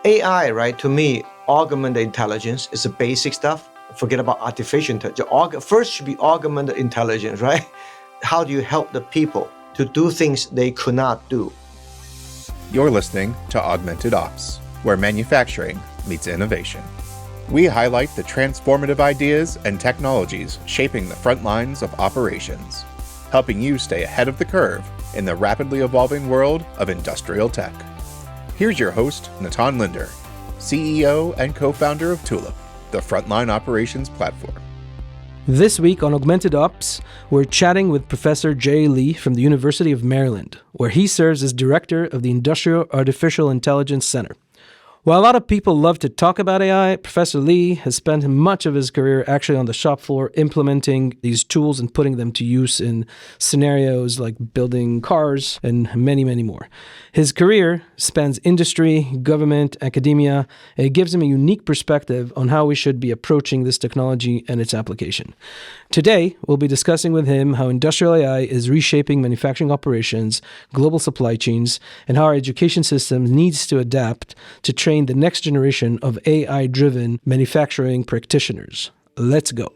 AI, right, to me, augmented intelligence is the basic stuff. Forget about artificial intelligence. First should be augmented intelligence, right? How do you help the people to do things they could not do? You're listening to Augmented Ops, where manufacturing meets innovation. We highlight the transformative ideas and technologies shaping the front lines of operations, helping you stay ahead of the curve in the rapidly evolving world of industrial tech. Here's your host, Natan Linder, CEO and co-founder of Tulip, the frontline operations platform. This week on Augmented Ops, we're chatting with Professor Jay Lee from the University of Maryland, where he serves as director of the Industrial Artificial Intelligence Center. While a lot of people love to talk about AI, Professor Lee has spent much of his career actually on the shop floor implementing these tools and putting them to use in scenarios like building cars and many, many more. His career spans industry, government, academia, and it gives him a unique perspective on how we should be approaching this technology and its application. Today, we'll be discussing with him how industrial AI is reshaping manufacturing operations, global supply chains, and how our education system needs to adapt to train the next generation of AI-driven manufacturing practitioners. Let's go.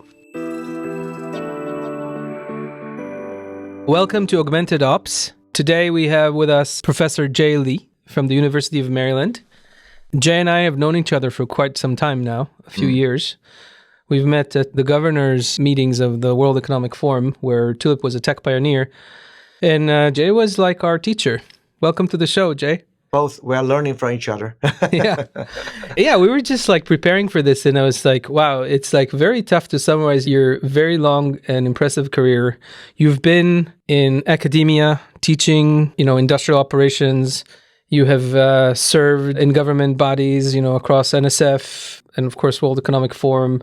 Welcome to Augmented Ops. Today we have with us Professor Jay Lee from the University of Maryland. Jay and I have known each other for quite some time now, a few years. We've met at the governor's meetings of the World Economic Forum, where Tulip was a tech pioneer. And Jay was like our teacher. Welcome to the show, Jay. Both, we're learning from each other. Yeah, we were just like preparing for this, and I was like, wow, it's like very tough to summarize your very long and impressive career. You've been in academia, teaching, industrial operations. You have served in government bodies, across NSF and of course World Economic Forum.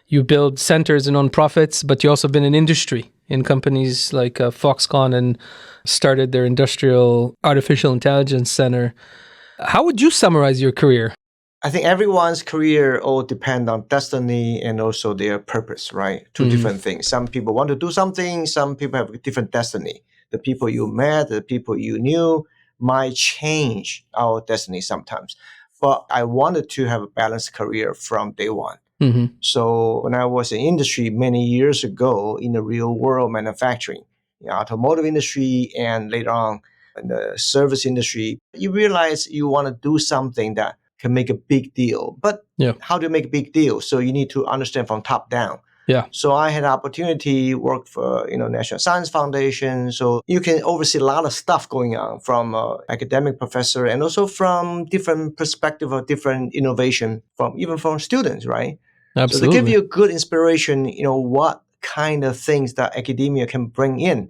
You build centers and nonprofits, but you also been in industry in companies like Foxconn and started their industrial artificial intelligence center. How would you summarize your career? I think everyone's career all depend on destiny and also their purpose, right? Two different things. Some people want to do something, some people have a different destiny. The people you met, the people you knew might change our destiny sometimes. But I wanted to have a balanced career from day one. So when I was in industry many years ago in the real world manufacturing, automotive industry and later on in the service industry, you realize you want to do something that can make a big deal. But how do you make a big deal? So you need to understand from top down. So I had an opportunity to work for National Science Foundation. So you can oversee a lot of stuff going on from academic professor and also from different perspective of different innovation even from students, right? Absolutely. So to give you a good inspiration, what kind of things that academia can bring in.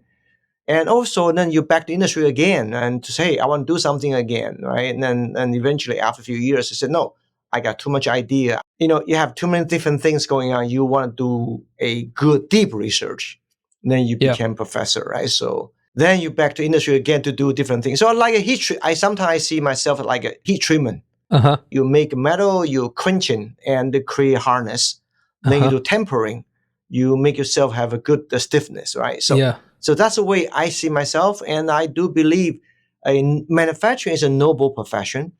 And also then you're back to industry again and to say, I want to do something again, right? And then eventually after a few years, you said, no, I got too much idea. You have too many different things going on. You want to do a good, deep research. And then you became professor, right? So then you back to industry again to do different things. So like a heat treatment, I sometimes see myself like a heat treatment. You make metal, you quenching and create harness. Then you do tempering. You make yourself have a good stiffness, right? So that's the way I see myself. And I do believe manufacturing is a noble profession.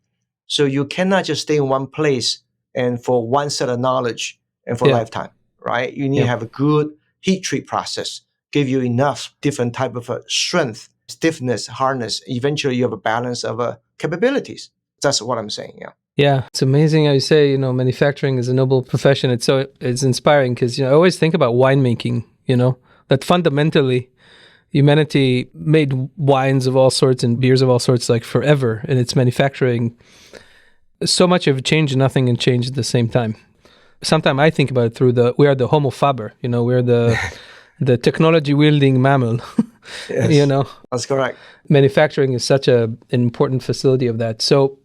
So you cannot just stay in one place and for one set of knowledge and for a lifetime, right? You need to have a good heat treat process, give you enough different type of strength, stiffness, hardness. Eventually you have a balance of capabilities. That's what I'm saying, Yeah, it's amazing how you say, manufacturing is a noble profession. It's inspiring because, I always think about winemaking, that fundamentally humanity made wines of all sorts and beers of all sorts like forever, and it's manufacturing. So much have changed and nothing can change at the same time. Sometimes I think about it we are the Homo faber, we're the technology wielding mammal, Yes, that's correct. Manufacturing is such an important facility of that. So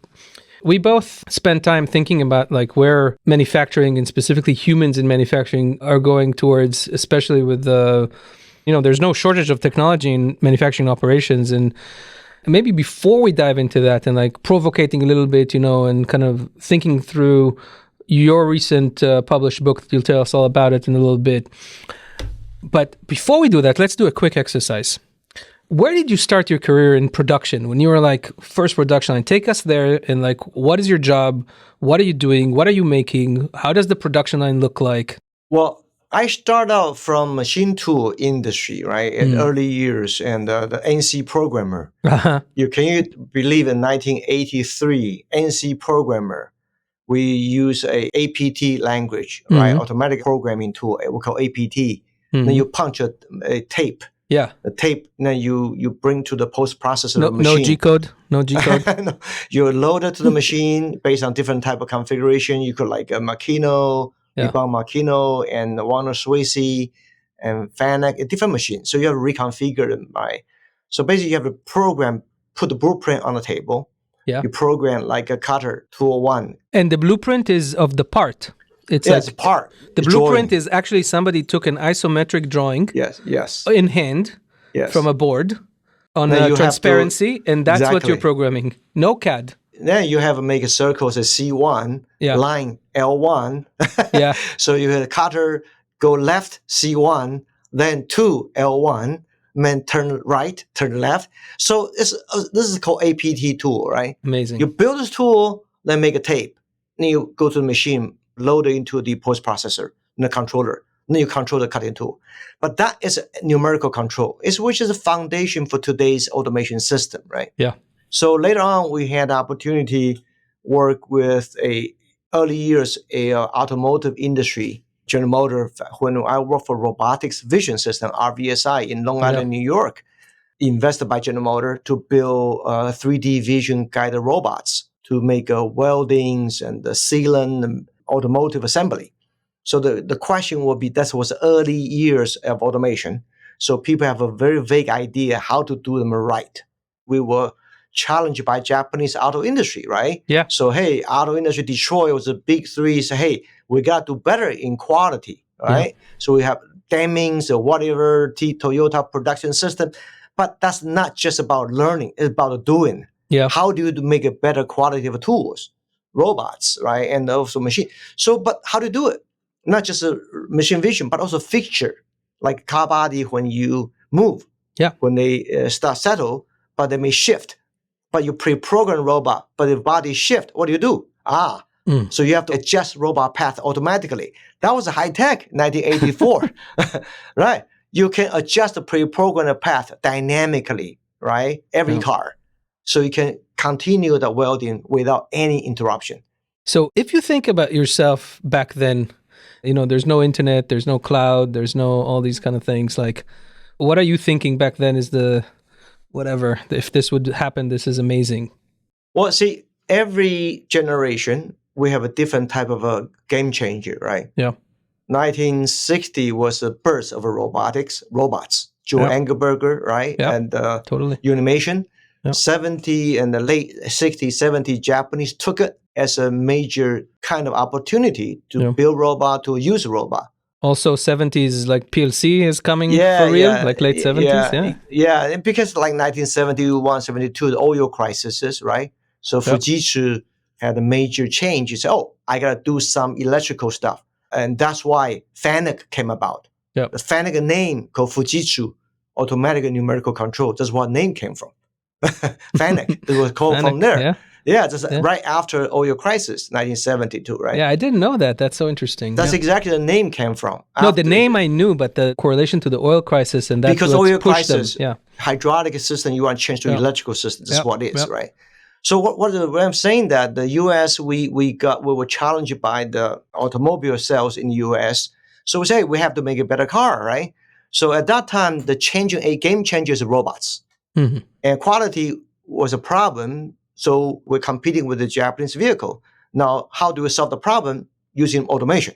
we both spend time thinking about like where manufacturing and specifically humans in manufacturing are going towards, especially with there's no shortage of technology in manufacturing operations. And maybe before we dive into that and like provocating a little bit, and kind of thinking through your recent published book, you'll tell us all about it in a little bit. But before we do that, let's do a quick exercise. Where did you start your career in production? When you were like first production line, take us there and like, what is your job? What are you doing? What are you making? How does the production line look like? Well, I started out from machine tool industry, right, in early years, and the NC programmer. Uh-huh. Can you believe in 1983, NC programmer, we use a APT language, right, automatic programming tool, we call APT. Then you punch a tape. Yeah. The tape, then you bring to the post-processor No machine. G-code? No G-code? No, you load it to the machine based on different type of configuration. You could like a Makino, Nippon Makino, and Warner Swayze, and Fanuc, a different machine. So you have to reconfigure them, right? So basically you have to program, put the blueprint on the table. Yeah. You program like a cutter 201. And the blueprint is of the part. It's it's a part. The blueprint is actually somebody took an isometric drawing yes. in hand from a board on a transparency, and that's what you're programming. No CAD. Then you have to make a circle, say C1, line L1. Yeah. So you have a cutter go left C1, then to L1, then turn right, turn left. So this is called APT tool, right? Amazing. You build this tool, then make a tape. Then you go to the machine, load it into the post processor, the controller. Then you control the cutting tool. But that is numerical control, which is a foundation for today's automation system, right? Yeah. So later on, we had the opportunity work with early years automotive industry, General Motors. When I worked for robotics vision system, RVSI in Long Island, New York, invested by General Motors to build 3D vision guided robots to make weldings and the sealant and automotive assembly. So the question will be, that was early years of automation. So people have a very vague idea how to do them right. We were challenged by Japanese auto industry, right? Yeah. So, hey, auto industry, Detroit was a big three. So, hey, we got to do better in quality, right? Yeah. So we have Demings or whatever, Toyota production system. But that's not just about learning. It's about doing. Yeah. How do you make a better quality of tools, robots, right? And also machine. So, but how to do it? Not just a machine vision, but also fixture, like car body when you move. Yeah. When they start settle, but they may shift. But you pre-program robot, but the body shift. What do? So you have to adjust robot path automatically. That was a high tech, 1984, right? You can adjust the pre-programmed path dynamically, right? Every car. So you can continue the welding without any interruption. So if you think about yourself back then, there's no internet, there's no cloud, there's no all these kind of things. Like, what are you thinking back then is whatever, if this would happen, this is amazing? Well, see, every generation, we have a different type of a game changer, right? Yeah. 1960 was the birth of robots, Joe Engelberger, right? Yeah. And totally. Unimation. Yeah. 70 and the late 60s, 70s, Japanese took it as a major kind of opportunity to build robot, to use robot. Also 70s, like PLC is coming for real, like late 70s, Yeah, because like 1971, 72, the oil crisis, right? So Fujitsu had a major change. He said, I got to do some electrical stuff. And that's why Fanuc came about. Yep. The Fanuc name called Fujitsu, automatic numerical control. That's what name came from. Fanuc, it was called from there. Yeah, right after oil crisis, 1972, right? Yeah, I didn't know that. That's so interesting. That's exactly the name came from. No, the name I knew, but the correlation to the oil crisis and that's because oil crisis, them. hydraulic system, you want to change to electrical system. That's what it is, right? So what I'm saying that the U.S. we were challenged by the automobile sales in the U.S. So we say we have to make a better car, right? So at that time, the game changer is robots, and quality was a problem. So we're competing with the Japanese vehicle. Now, how do we solve the problem? Using automation.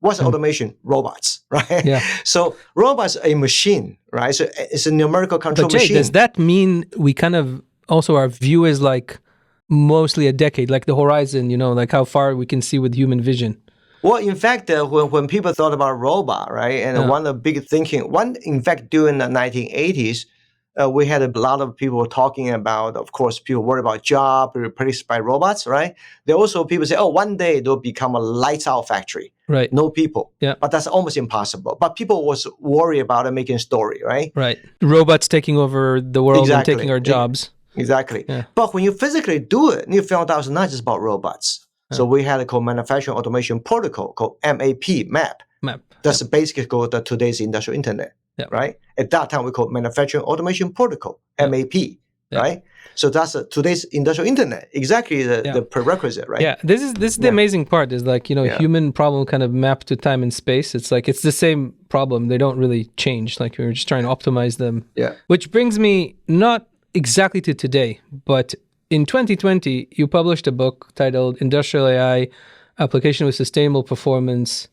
What's automation? Robots, right? Yeah. So robots are a machine, right? So it's a numerical control Jay, machine. Does that mean we kind of also our view is like mostly a decade, like the horizon, like how far we can see with human vision? Well, in fact, when people thought about robot, right, and one of the big thinking, in fact, during the 1980s, we had a lot of people talking about, of course, people worry about job replaced by robots, right? There are also people say, oh, one day they'll become a lights out factory. Right. No people. Yeah. But that's almost impossible. But people was worried about it making a story, right? Right. Robots taking over the world Exactly. and taking our jobs. Exactly. Yeah. But when you physically do it, you found out it's not just about robots. So we had a called manufacturing automation protocol called MAP. That's basically called the today's industrial internet, right? At that time, we called manufacturing automation protocol, MAP, right? So that's today's industrial internet, exactly the prerequisite, right? Yeah, this is the amazing part is like, human problem kind of mapped to time and space. It's like, it's the same problem. They don't really change. Like we're just trying to optimize them. Yeah. Which brings me not exactly to today, but in 2020, you published a book titled Industrial AI, Application with Sustainable Performance.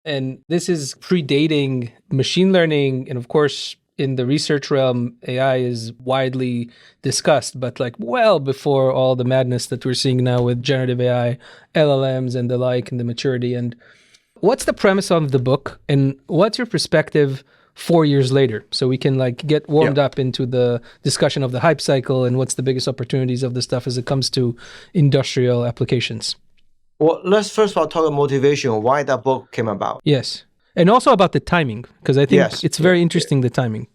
And this is predating machine learning. And of course, in the research realm, AI is widely discussed, but like well before all the madness that we're seeing now with generative AI, LLMs and the like, and the maturity. And what's the premise of the book? And what's your perspective 4 years later, so we can like get warmed up into the discussion of the hype cycle and what's the biggest opportunities of this stuff as it comes to industrial applications? Well, let's first of all talk about motivation, why that book came about. Yes. And also about the timing, because I think it's very interesting, the timing.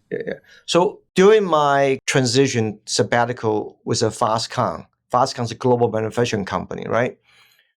So during my transition sabbatical with a Foxconn, Foxconn's a global manufacturing company, right?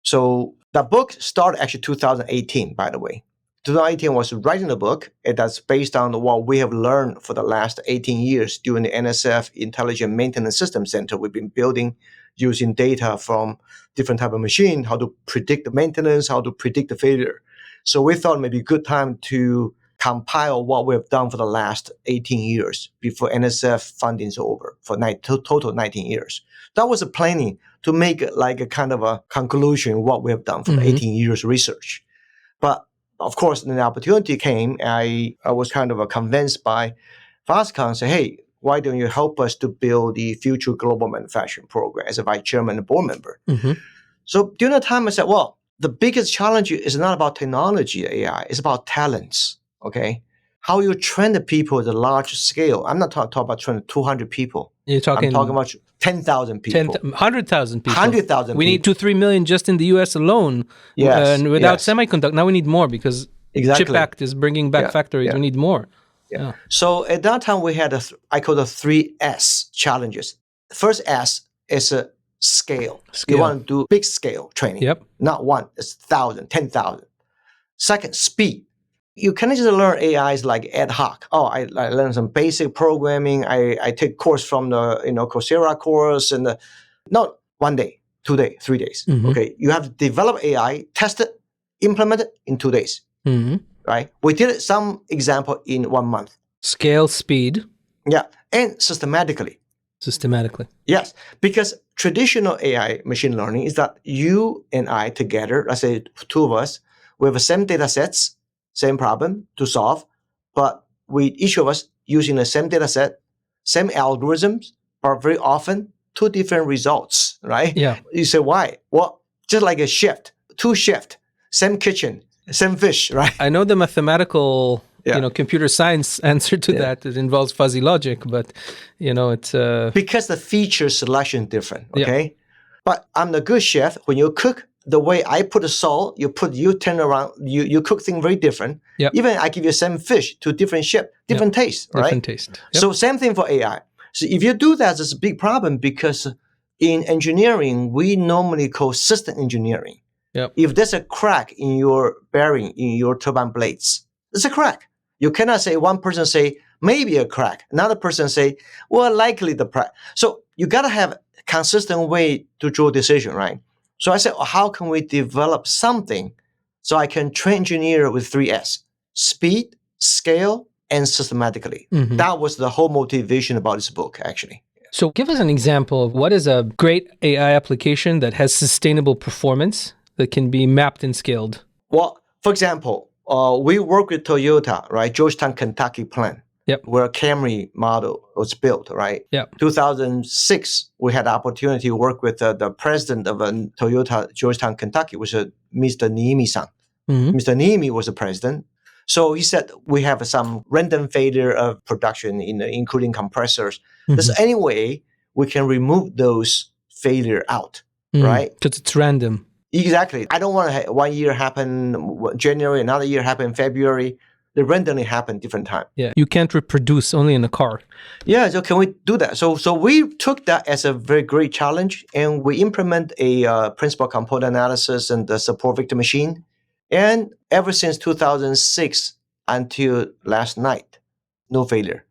So that book started actually 2018, by the way. 2018 was writing the book, and that's based on what we have learned for the last 18 years during the NSF Intelligent Maintenance System Center. We've been building using data from different type of machine, how to predict the maintenance, how to predict the failure. So we thought maybe a good time to compile what we have done for the last 18 years before NSF funding is over for total 19 years. That was a planning to make like a kind of a conclusion what we have done for the 18 years research. But of course, when the opportunity came, I was kind of convinced by Foxconn, say, hey, why don't you help us to build the future global manufacturing program as a vice chairman and board member? So during that time, I said, well, the biggest challenge is not about technology, AI, it's about talents, okay? How you train the people at a large scale. I'm not talking about training 200 people. I'm talking about 10,000 people. 100,000 people. 100,000 We need 2-3 million just in the US alone. Yes, and without semiconductor, now we need more because exactly. CHIP Act is bringing back factories. We need more. So at that time, we had I call the 3S challenges. First S is a scale. You want to do big scale training. Not one, it's 1,000, 10,000. Second, speed. You cannot just learn AIs like ad hoc. Oh, I learned some basic programming. I take course from the Coursera course, and not 1 day, 2 days, 3 days. Okay, you have to develop AI, test it, implement it in 2 days. Right? We did some example in 1 month. Scale, speed. Yeah, and systematically. Yes, because traditional AI machine learning is that you and I together, let's say two of us, we have the same data sets, same problem to solve, but each of us using the same data set, same algorithms, but very often two different results, right? Yeah. You say, why? Well, just like a shift, two shift, same kitchen, same fish, right? I know the mathematical, computer science answer to that. It involves fuzzy logic, but, it's... Because the feature selection different, okay? But on the good chef, when you cook, the way I put the salt, you turn around, you cook things very different. Even I give you same fish to different chef, different taste, right? Different taste. So same thing for AI. So if you do that, it's a big problem because in engineering, we normally call system engineering. If there's a crack in your bearing, in your turbine blades, it's a crack. You cannot say one person say, maybe a crack. Another person say, well, likely the crack. So you got to have a consistent way to draw a decision, right? So I said, well, how can we develop something so I can train engineer with 3S, speed, scale, and systematically. That was the whole motivation about this book, actually. So give us an example of what is a great AI application that has sustainable performance that can be mapped and scaled. Well, for example, we work with Toyota, right? Georgetown, Kentucky plant, where a Camry model was built, right? 2006, we had the opportunity to work with the president of Toyota, Georgetown, Kentucky, was Mr. Niimi-san. Mr. Niimi was the president. So he said we have some random failure of production, including compressors. There's any way we can remove those failure out, right? Because it's random. Exactly. I don't want to 1 year happen January, another year happen February. They randomly happen different time. Yeah, you can't reproduce only in a car. Yeah, so can we do that? So we took that as a very great challenge, and we implement a principal component analysis and the support vector machine. And ever since 2006 until last night, no failure.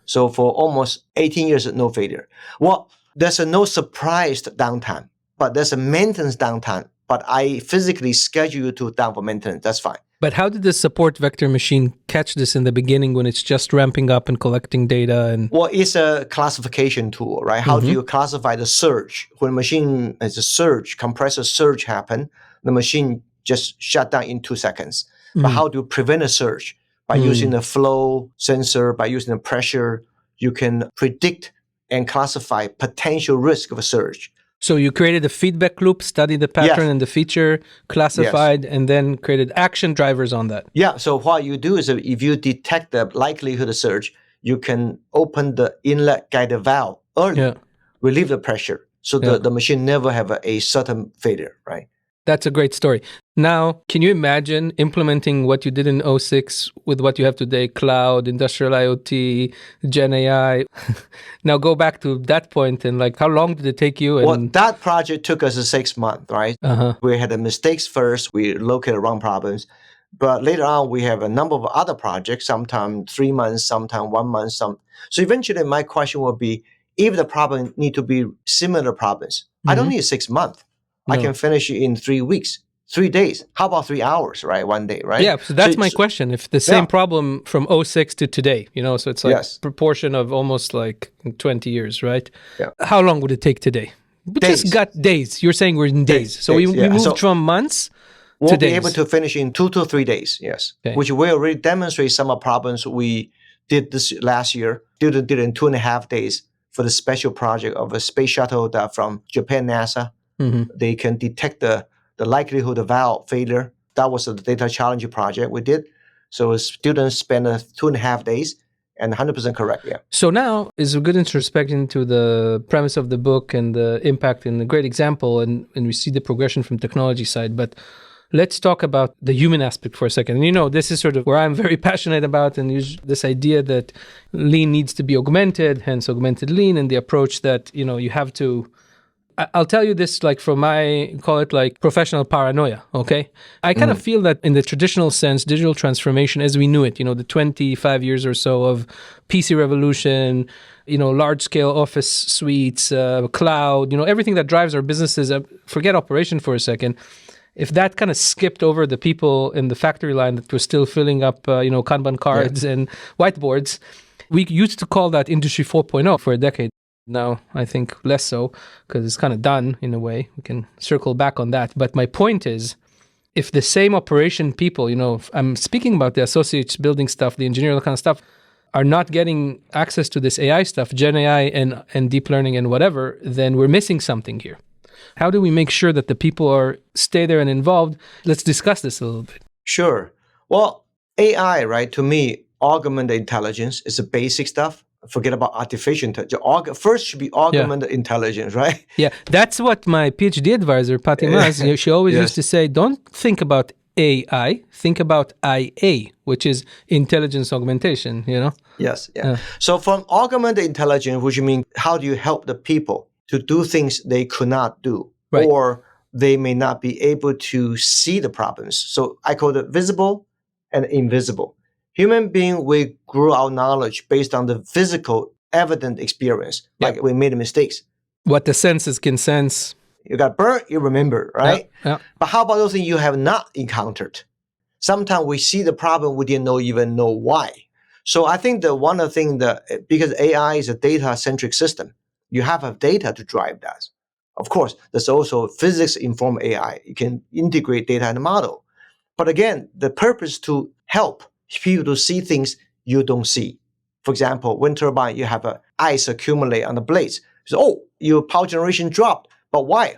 So for almost 18 years, no failure. Well, there's a no surprise downtime, but there's a maintenance downtime. But I physically schedule you to down for maintenance. That's fine. But how did the support vector machine catch this in the beginning when it's just ramping up and collecting data? And well, it's a classification tool, right? How do you classify the surge? When a machine is a surge, compressor surge happen, the machine just shut down in 2 seconds. But how do you prevent a surge? By using the flow sensor, by using the pressure, you can predict and classify potential risk of a surge. So you created a feedback loop, studied the pattern and the feature, classified, and then created action drivers on that. Yeah. So what you do is if you detect the likelihood of surge, you can open the inlet guided valve early, relieve the pressure, so the machine never have a sudden failure, right? That's a great story. Now, can you imagine implementing what you did in '06 with what you have today, cloud, industrial IoT, Gen AI? Now go back to that point and how long did it take you? Well, that project took us 6 months, right? We had the mistakes first. We located wrong problems. But later on, we have a number of other projects, sometimes 3 months, sometimes 1 month. So eventually my question will be, if the problem need to be similar problems, I don't need 6 months. I can finish it in 3 weeks, 3 days. How about 3 hours, right? 1 day, right? Yeah, so that's my question. If the same problem from '06 to today, so it's proportion of almost 20 years, right? Yeah. How long would it take today? We just got days. You're saying we're in days. So we moved from months we'll to days. We'll be able to finish in 2 to 3 days, yes. Okay. Which will already demonstrate some of the problems we did this last year. Did it in 2.5 days for the special project of a space shuttle that from Japan, NASA. They can detect the likelihood of valve failure. That was the data challenge project we did. So students spent 2.5 days and 100% correct, yeah. So now is a good introspection to the premise of the book and the impact and a great example, and we see the progression from technology side. But let's talk about the human aspect for a second. And this is sort of where I'm very passionate about, and this idea that lean needs to be augmented, hence augmented lean, and the approach that, you have to... I'll tell you this from my, call it professional paranoia, okay? I kind of feel that in the traditional sense, digital transformation as we knew it, the 25 years or so of PC revolution, large-scale office suites, cloud, everything that drives our businesses, forget operation for a second. If that kind of skipped over the people in the factory line that were still filling up, Kanban cards and whiteboards, we used to call that Industry 4.0 for a decade. Now, I think less so, because it's kind of done in a way. We can circle back on that. But my point is, if the same operation people, I'm speaking about the associates building stuff, the engineering, that kind of stuff, are not getting access to this AI stuff, Gen AI and deep learning and whatever, then we're missing something here. How do we make sure that the people stay there and involved? Let's discuss this a little bit. Sure. Well, AI, right, to me, augmented intelligence is the basic stuff. Forget about artificial intelligence. First should be augmented intelligence, right? Yeah, that's what my PhD advisor, Patti Maz, she always used to say, don't think about AI, think about IA, which is intelligence augmentation, Yes, yeah. So from augmented intelligence, which means how do you help the people to do things they could not do, or they may not be able to see the problems. So I call it visible and invisible. Human being, we grew our knowledge based on the physical, evident experience. Like we made mistakes. What the senses can sense. You got burnt, you remember, right? Yeah. But how about those things you have not encountered? Sometimes we see the problem, we didn't even know why. So I think that one of the things that, because AI is a data-centric system, you have data to drive that. Of course, there's also physics-informed AI. You can integrate data in the model. But again, the purpose to help people to see things you don't see. For example, wind turbine, you have ice accumulate on the blades. So, your power generation dropped. But why?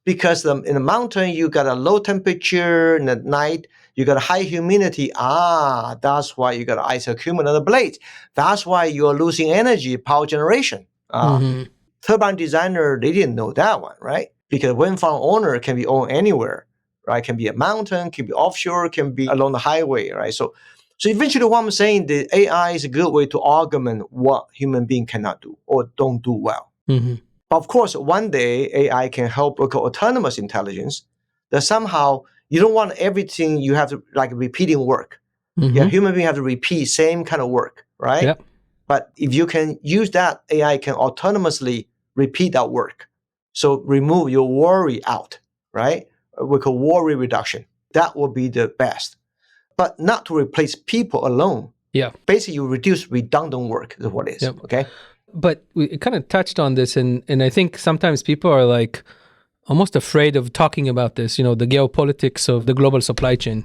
Because in the mountain, you got a low temperature, and at night, You got high humidity. That's why you got ice accumulator blades. That's why you're losing energy, power generation. Turbine designer, they didn't know that one, right? Because wind farm owner can be owned anywhere, right? Can be a mountain, can be offshore, can be along the highway, right? So eventually what I'm saying, the AI is a good way to augment what human being cannot do or don't do well. But of course, one day AI can help with autonomous intelligence that somehow you don't want everything you have to like repeating work. Yeah, human beings have to repeat same kind of work, right? Yep. But if you can use that, AI can autonomously repeat that work. So remove your worry out, right? We call worry reduction. That would be the best. But not to replace people alone. Yeah. Basically, you reduce redundant work is what it is, okay? But we kind of touched on this, and I think sometimes people are like almost afraid of talking about this, the geopolitics of the global supply chain,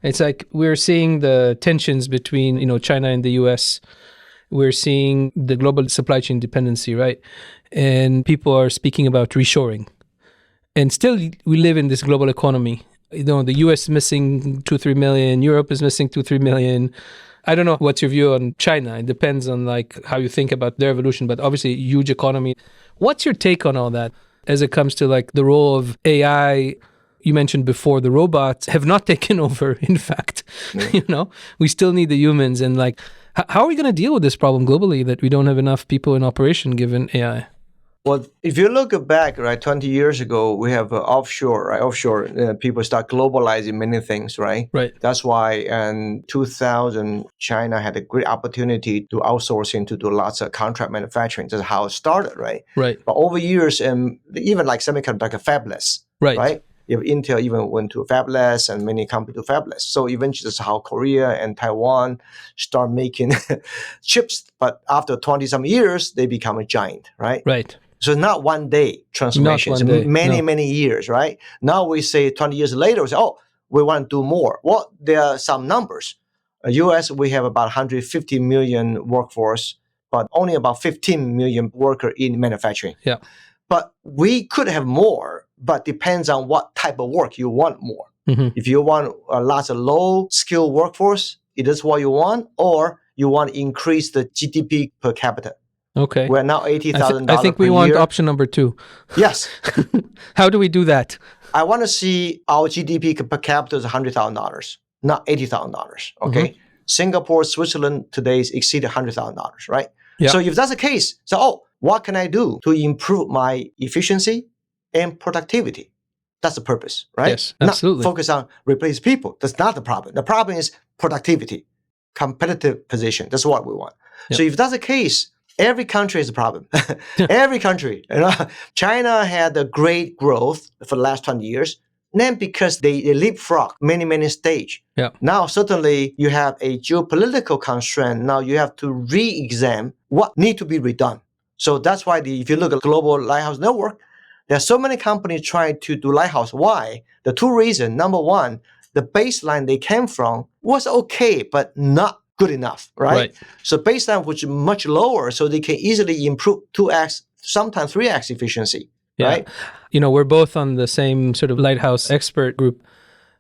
It's like we're seeing the tensions between, China and the US. We're seeing the global supply chain dependency, right? And people are speaking about reshoring. And still, we live in this global economy. The US is missing 2-3 million, Europe is missing 2-3 million. I don't know what's your view on China. It depends on like how you think about their evolution, but obviously a huge economy. What's your take on all that as it comes to like the role of AI? You mentioned before the robots have not taken over, in fact. We still need the humans. And like, how are we going to deal with this problem globally that we don't have enough people in operation given AI? Well, if you look back, right, 20 years ago, we have offshore, right? Offshore, people start globalizing many things, right? Right. That's why in 2000, China had a great opportunity to outsourcing to do lots of contract manufacturing. That's how it started, right? Right. But over years, even like semiconductor fabless, right? If Intel even went to fabless and many companies to fabless. So eventually that's how Korea and Taiwan start making chips. But after 20 some years, they become a giant, right? Right. So not one day transformation, Not one day, many years, right? Now we say 20 years later, we say, we want to do more. Well, there are some numbers. US, we have about 150 million workforce, but only about 15 million worker in manufacturing. Yeah. But we could have more, but depends on what type of work you want more. If you want lots of low-skilled workforce, it is what you want, or you want to increase the GDP per capita. Okay. We're now $80,000 I think we want option number 2. Yes. How do we do that? I want to see our GDP per capita is $100,000, not $80,000. Okay. Singapore, Switzerland today exceed $100,000, right? Yeah. So if that's the case, what can I do to improve my efficiency and productivity? That's the purpose, right? Yes, absolutely. Not focus on replace people. That's not the problem. The problem is productivity, competitive position. That's what we want. Yep. So if that's the case, every country has a problem. Every country. China had a great growth for the last 20 years. Then because they leapfrog many stage. Yeah. Now certainly you have a geopolitical constraint. Now you have to re-examine what need to be redone. So that's why if you look at Global Lighthouse Network, there are so many companies trying to do Lighthouse. Why? The 2 reasons. Number one, the baseline they came from was okay, but not good enough, right? So baseline was much lower, so they can easily improve 2x, sometimes 3x efficiency, right? We're both on the same sort of Lighthouse expert group.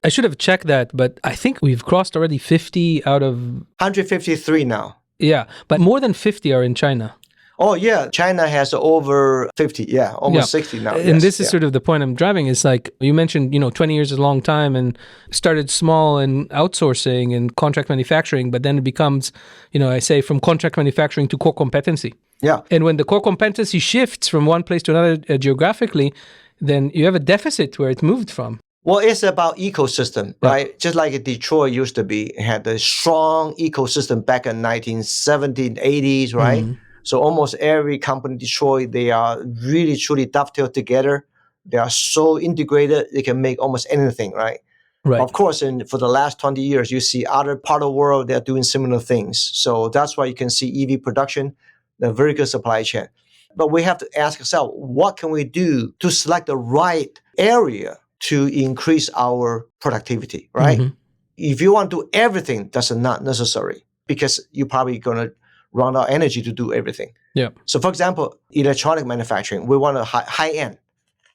I should have checked that, but I think we've crossed already 50 out of... 153 now. Yeah, but more than 50 are in China. Oh, yeah. China has over 50. Almost 60 now. And this is sort of the point I'm driving. Is like you mentioned, 20 years is a long time and started small and outsourcing and contract manufacturing, but then it becomes, I say from contract manufacturing to core competency. Yeah. And when the core competency shifts from one place to another geographically, then you have a deficit where it moved from. Well, it's about ecosystem, right? Just like Detroit used to be, it had a strong ecosystem back in 1970s, 80s, right? So almost every company in Detroit, they are really, truly dovetailed together. They are so integrated, they can make almost anything, right? Of course, for the last 20 years, you see other part of the world, they're doing similar things. So that's why you can see EV production, the very good supply chain. But we have to ask ourselves, what can we do to select the right area to increase our productivity, right? If you want to do everything, that's not necessary because you're probably going to run out of energy to do everything. Yeah. So for example, electronic manufacturing, we want high-end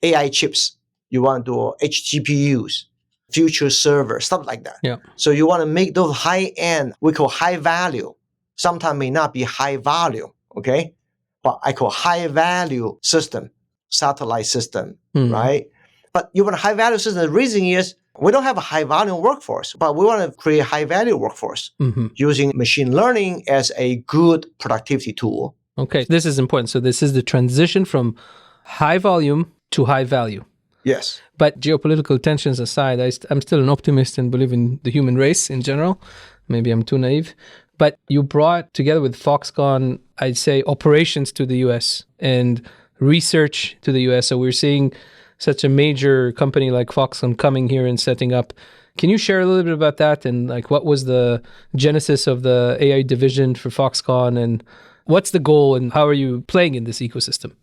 AI chips. You want to do HGPUs, future server, stuff like that. Yeah. So you want to make those high-end, we call high value. Sometimes may not be high volume, okay? But I call high value system, satellite system, right? But you want a high value system. The reason is we don't have a high volume workforce, but we want to create a high value workforce using machine learning as a good productivity tool. Okay, this is important. So this is the transition from high volume to high value. Yes. But geopolitical tensions aside, I'm still an optimist and believe in the human race in general. Maybe I'm too naive. But you brought together with Foxconn, I'd say, operations to the US and research to the US. So we're seeing such a major company like Foxconn coming here and setting up. Can you share a little bit about that and like what was the genesis of the AI division for Foxconn and what's the goal and how are you playing in this ecosystem?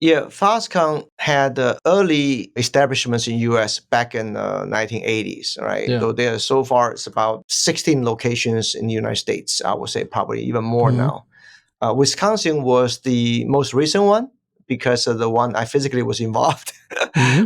Yeah, Foxconn had early establishments in U.S. back in the 1980s, right? Yeah. So there, so far, it's about 16 locations in the United States. I would say probably even more now. Wisconsin was the most recent one because of the one I physically was involved,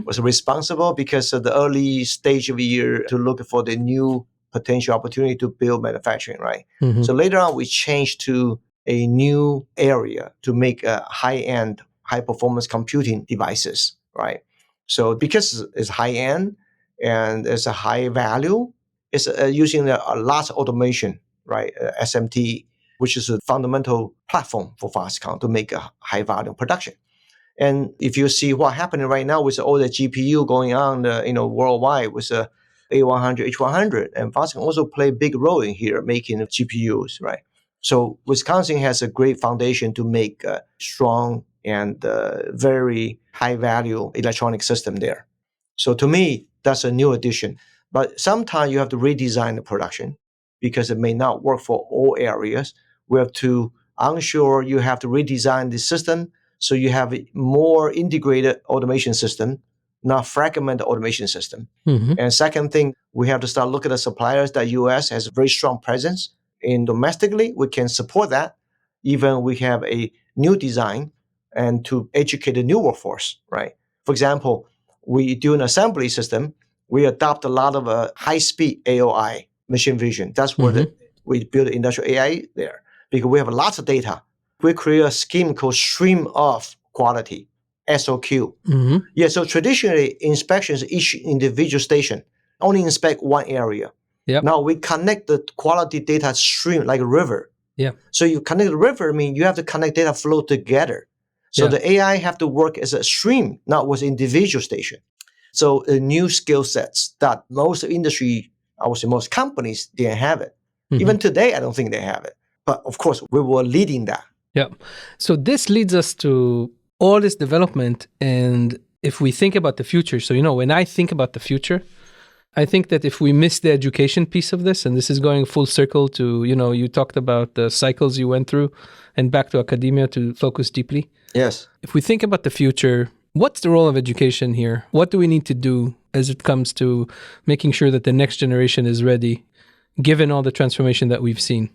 was responsible because of the early stage of the year to look for the new potential opportunity to build manufacturing, right? So later on, we changed to a new area to make a high-end high-performance computing devices, right? So because it's high-end and it's a high value, it's using a lot of automation, right? SMT, which is a fundamental platform for Foxconn to make a high-volume production. And if you see what's happening right now with all the GPU going on, worldwide with A100, H100, and Foxconn also play a big role in here making GPUs, right? So Wisconsin has a great foundation to make a strong and very high-value electronic system there. So to me, that's a new addition. But sometimes you have to redesign the production because it may not work for all areas. We have to ensure you have to redesign the system so you have a more integrated automation system, not fragmented automation system. And second thing, we have to start looking at suppliers that U.S. has a very strong presence in domestically. We can support that. Even we have a new design and to educate the new workforce, right? For example, we do an assembly system. We adopt a lot of high-speed AOI, machine vision. That's where we build industrial AI there because we have lots of data. We create a scheme called stream of quality, SOQ. Yeah, so traditionally, inspections, each individual station only inspect one area. Now we connect the quality data stream like a river. So you connect the river, mean you have to connect data flow together. So the AI have to work as a stream, not with individual station. So new skill sets that most industry, I would say most companies didn't have it. Even today, I don't think they have it. But of course, we were leading that. Yeah. So this leads us to all this development. And if we think about the future, so, when I think about the future, I think that if we miss the education piece of this, and this is going full circle to, you talked about the cycles you went through and back to academia to focus deeply. Yes. If we think about the future, what's the role of education here? What do we need to do as it comes to making sure that the next generation is ready, given all the transformation that we've seen?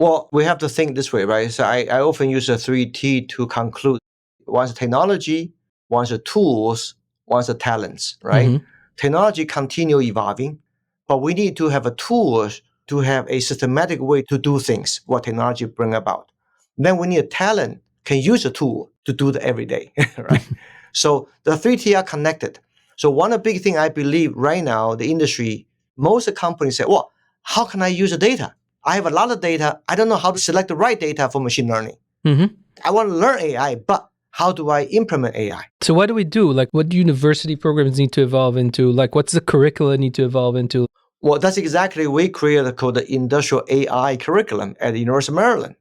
Well, we have to think this way, right? So I often use the 3T to conclude. One's technology, one's the tools, one's the talents, right? Technology continue evolving, but we need to have a tools to have a systematic way to do things, what technology bring about. Then we need a talent, can use a tool to do the everyday, right? So the 3T are connected. So one of the big thing I believe right now, the industry, most companies say, well, how can I use the data? I have a lot of data. I don't know how to select the right data for machine learning. I want to learn AI, but how do I implement AI? So what do we do? Like, what do university programs need to evolve into? Like, what's the curricula need to evolve into? Well, that's exactly we created called the Industrial AI curriculum at the University of Maryland.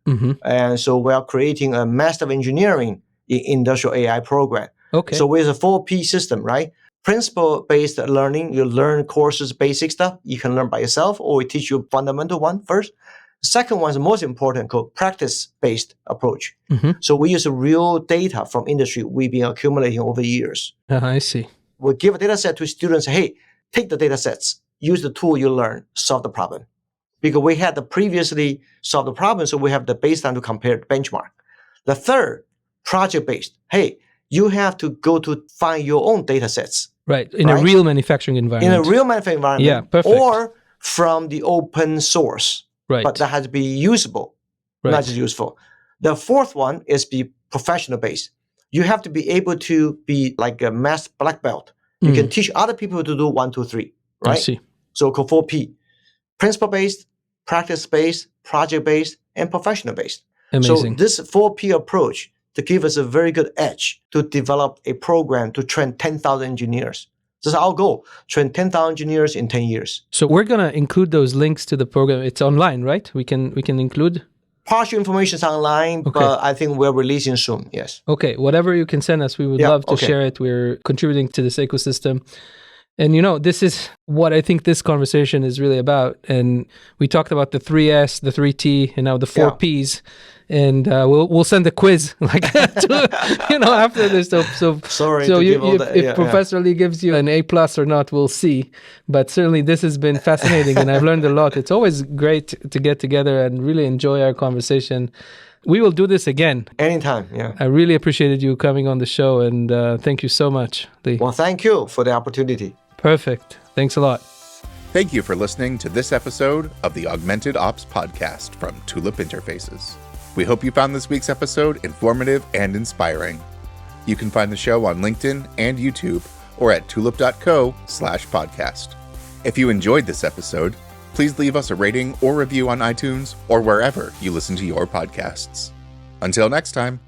And so we are creating a Master of Engineering in Industrial AI program. Okay. So with a 4P system, right? Principle-based learning, you learn courses, basic stuff. You can learn by yourself, or we teach you fundamental one first. Second one is the most important, called practice-based approach. So we use real data from industry we've been accumulating over years. I see. We give a data set to students, hey, take the data sets, use the tool you learn, solve the problem. Because we had the previously solved the problem, so we have the baseline to compare benchmark. The third, project-based. Hey, you have to go to find your own data sets Right. In a Right? real manufacturing In environment. a real manufacturing environment. Yeah, perfect. Or from the open source. Right. But that has to be usable, not Right. just useful. The fourth one is be professional based. You have to be able to be like a master black belt. You can teach other people to do 1, 2, 3, I right? see. So called 4P. Principle based, practice based, project based, and professional based. Amazing. So this 4P approach to give us a very good edge to develop a program to train 10,000 engineers. This is our goal, train 10,000 engineers in 10 years. So we're going to include those links to the program. It's online, right? We can include? Partial information is online, but I think we're releasing soon, yes. Okay, whatever you can send us, we would love to share it. We're contributing to this ecosystem. And this is what I think this conversation is really about. And we talked about the 3S, the 3T, and now the 4Ps. And we'll send a quiz like after this. So sorry. So to give all that. if Professor Lee gives you an A+ or not, we'll see. But certainly this has been fascinating, and I've learned a lot. It's always great to get together and really enjoy our conversation. We will do this again. Anytime, yeah. I really appreciated you coming on the show, and thank you so much, Lee. Well, thank you for the opportunity. Perfect. Thanks a lot. Thank you for listening to this episode of the Augmented Ops podcast from Tulip Interfaces. We hope you found this week's episode informative and inspiring. You can find the show on LinkedIn and YouTube or at tulip.co/podcast. If you enjoyed this episode, please leave us a rating or review on iTunes or wherever you listen to your podcasts. Until next time.